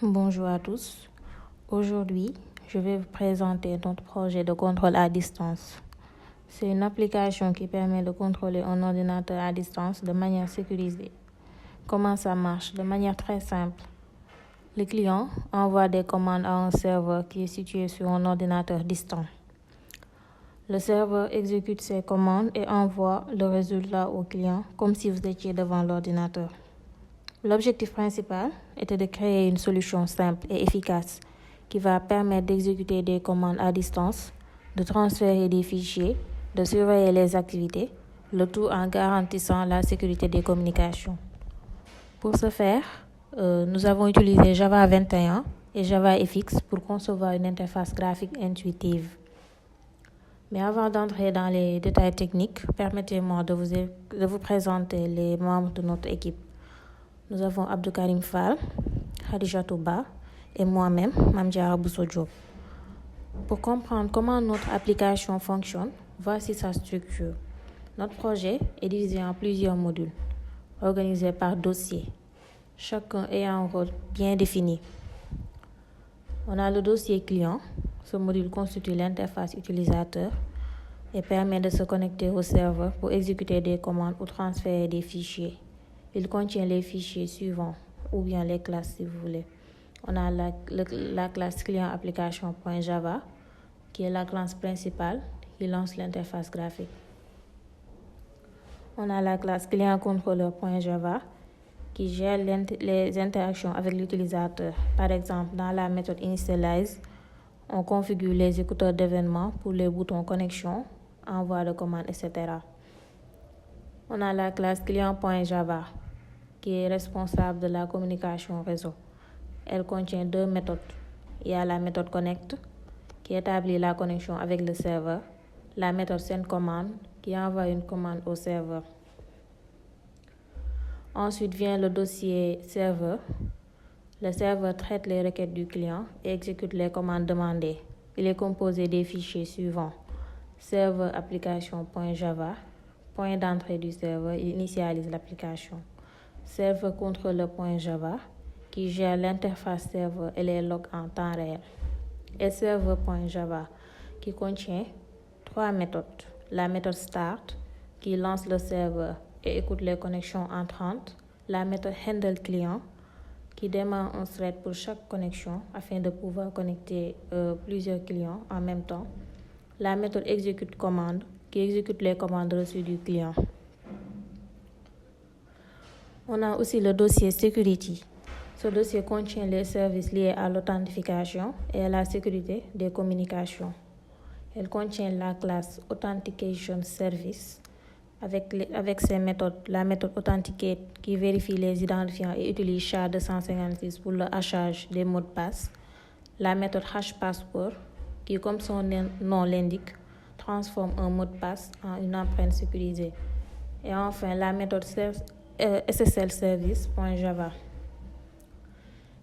Bonjour à tous. Aujourd'hui, je vais vous présenter notre projet de contrôle à distance. C'est une application qui permet de contrôler un ordinateur à distance de manière sécurisée. Comment ça marche? De manière très simple. Le client envoie des commandes à un serveur qui est situé sur un ordinateur distant. Le serveur exécute ces commandes et envoie le résultat au client comme si vous étiez devant l'ordinateur. L'objectif principal était de créer une solution simple et efficace qui va permettre d'exécuter des commandes à distance, de transférer des fichiers, de surveiller les activités, le tout en garantissant la sécurité des communications. Pour ce faire, nous avons utilisé Java 21 et Java FX pour concevoir une interface graphique intuitive. Mais avant d'entrer dans les détails techniques, permettez-moi de vous présenter les membres de notre équipe. Nous avons Abdou Karim Fall, Khadija Touba et moi-même, Mame Diarra Bousso Diop. Pour comprendre comment notre application fonctionne, voici sa structure. Notre projet est divisé en plusieurs modules, organisés par dossier, chacun ayant un rôle bien défini. On a le dossier client. Ce module constitue l'interface utilisateur et permet de se connecter au serveur pour exécuter des commandes ou transférer des fichiers. Il contient les fichiers suivants, ou bien les classes si vous voulez. On a la classe client application.java, qui est la classe principale, qui lance l'interface graphique. On a la classe client controller.java, qui gère les interactions avec l'utilisateur. Par exemple, dans la méthode initialize, on configure les écouteurs d'événements pour les boutons connexion, envoi de commandes, etc. On a la classe client.java qui est responsable de la communication réseau. Elle contient deux méthodes. Il y a la méthode connect qui établit la connexion avec le serveur, la méthode sendCommand qui envoie une commande au serveur. Ensuite vient le dossier serveur. Le serveur traite les requêtes du client et exécute les commandes demandées. Il est composé des fichiers suivants: serveur application.java, point d'entrée du serveur, il initialise l'application. Serveur controller.java qui gère l'interface serveur et les logs en temps réel. Et serveur.java qui contient trois méthodes. La méthode start qui lance le serveur et écoute les connexions entrantes. La méthode handle client qui démarre un thread pour chaque connexion afin de pouvoir connecter plusieurs clients en même temps. La méthode execute commande qui exécute les commandes reçues du client. On a aussi le dossier security. Ce dossier contient les services liés à l'authentification et à la sécurité des communications. Elle contient la classe authentication service avec ses méthodes, la méthode authenticate qui vérifie les identifiants et utilise SHA-256 pour le hachage des mots de passe. La méthode hashPassport qui, comme son nom l'indique, transforme un mot de passe en une empreinte sécurisée. Et enfin, la méthode SSL service.java.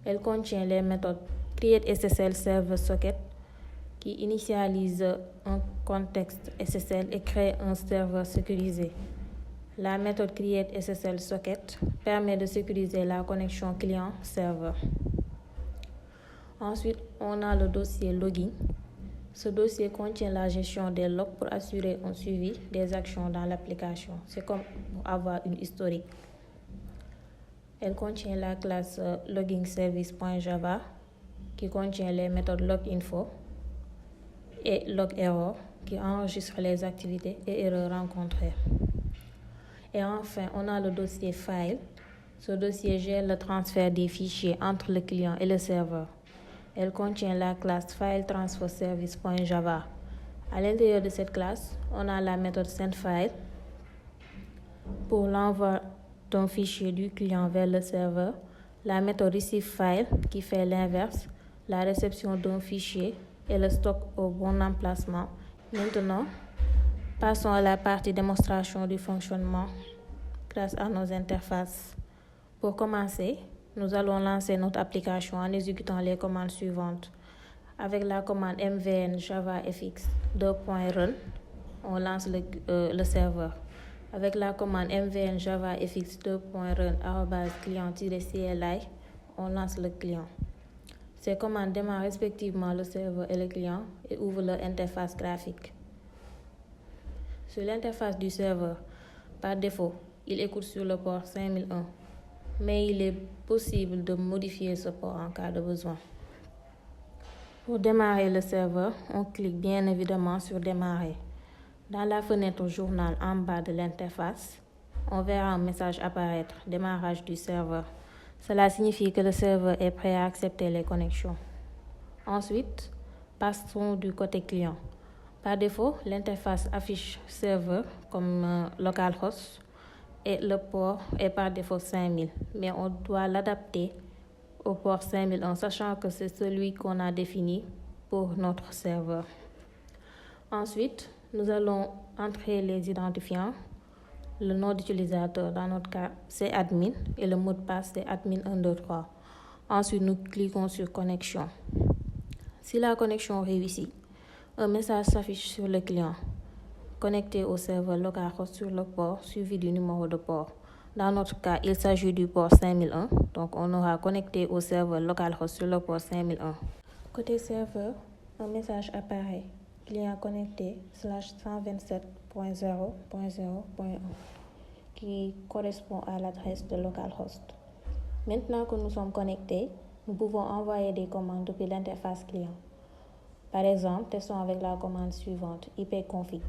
Elle contient les méthodes create SSL server socket qui initialise un contexte SSL et crée un serveur sécurisé. La méthode create SSL socket permet de sécuriser la connexion client-serveur. Ensuite, on a le dossier logging. Ce dossier contient la gestion des logs pour assurer un suivi des actions dans l'application. C'est comme pour avoir une historique. Elle contient la classe loggingservice.java qui contient les méthodes loginfo et logerror qui enregistre les activités et erreurs rencontrées. Et enfin, on a le dossier file. Ce dossier gère le transfert des fichiers entre le client et le serveur. Elle contient la classe filetransferservice.java. À l'intérieur de cette classe, on a la méthode sendFile pour l'envoi d'un fichier du client vers le serveur, la méthode receiveFile qui fait l'inverse, la réception d'un fichier et le stock au bon emplacement. Maintenant, passons à la partie démonstration du fonctionnement grâce à nos interfaces. Pour commencer, nous allons lancer notre application en exécutant les commandes suivantes. Avec la commande mvn javafx :run, on lance le serveur. Avec la commande mvn javafx :run @client-cli, on lance le client. Ces commandes démarrent respectivement le serveur et le client et ouvrent leur interface graphique. Sur l'interface du serveur, par défaut, il écoute sur le port 5001, mais il est possible de modifier ce port en cas de besoin. Pour démarrer le serveur, on clique bien évidemment sur Démarrer. Dans la fenêtre Journal en bas de l'interface, on verra un message apparaître, Démarrage du serveur. Cela signifie que le serveur est prêt à accepter les connexions. Ensuite, passons du côté client. Par défaut, l'interface affiche serveur comme localhost et le port est par défaut 5000, mais on doit l'adapter au port 5001, sachant que c'est celui qu'on a défini pour notre serveur. Ensuite, nous allons entrer les identifiants. Le nom d'utilisateur, dans notre cas, c'est admin et le mot de passe, c'est admin123. Ensuite, nous cliquons sur connexion. Si la connexion réussit, un message s'affiche sur le client. Connecté au serveur localhost sur le port suivi du numéro de port. Dans notre cas, il s'agit du port 5001, donc on aura connecté au serveur localhost sur le port 5001. Côté serveur, un message apparaît. Client connecté /127.0.0.1 qui correspond à l'adresse de localhost. Maintenant que nous sommes connectés, nous pouvons envoyer des commandes depuis l'interface client. Par exemple, testons avec la commande suivante, ipconfig.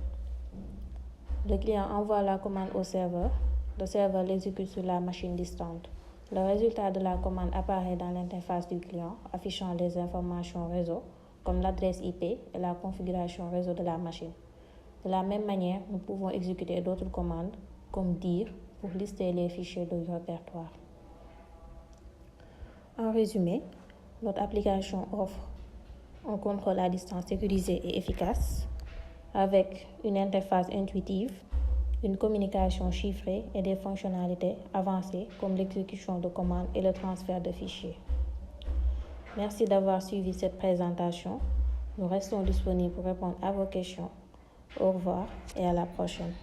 Le client envoie la commande au serveur. Le serveur l'exécute sur la machine distante. Le résultat de la commande apparaît dans l'interface du client, affichant les informations réseau, comme l'adresse IP et la configuration réseau de la machine. De la même manière, nous pouvons exécuter d'autres commandes, comme dire, pour lister les fichiers du répertoire. En résumé, notre application offre un contrôle à distance sécurisé et efficace, avec une interface intuitive, une communication chiffrée et des fonctionnalités avancées comme l'exécution de commandes et le transfert de fichiers. Merci d'avoir suivi cette présentation. Nous restons disponibles pour répondre à vos questions. Au revoir et à la prochaine.